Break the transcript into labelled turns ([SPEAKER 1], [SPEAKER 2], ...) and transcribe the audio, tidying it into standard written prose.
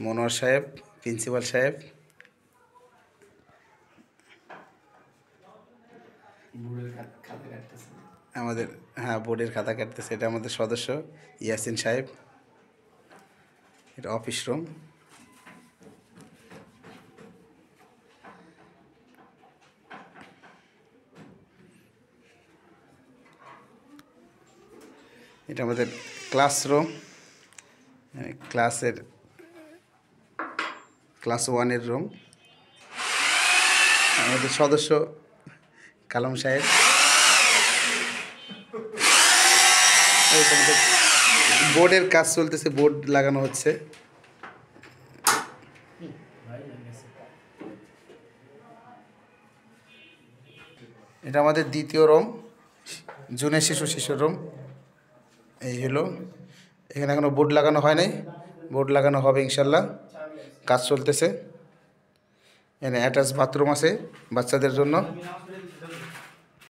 [SPEAKER 1] মনোয়ার সাহেব, প্রিন্সিপাল সাহেব, আমাদের বোর্ডের খাতা কাটতেছে। এটা আমাদের সদস্য ইয়াসিন সাহেব। এটা অফিস রুম। এটা আমাদের ক্লাসরুম, ক্লাস 1-এর রুম। আমাদের সদস্য কালাম সাহেব। বোর্ডের কাজ চলতেছে, বোর্ড লাগানো হচ্ছে। এটা আমাদের দ্বিতীয় রুম, জুনিয়র শিশুর রুম। এই হলো, এখানে এখনো বোর্ড লাগানো হয় নাই, বোর্ড লাগানো হবে ইনশাল্লাহ, কাজ চলতেছে। এখানে অ্যাটাচ বাথরুম আছে বাচ্চাদের জন্য।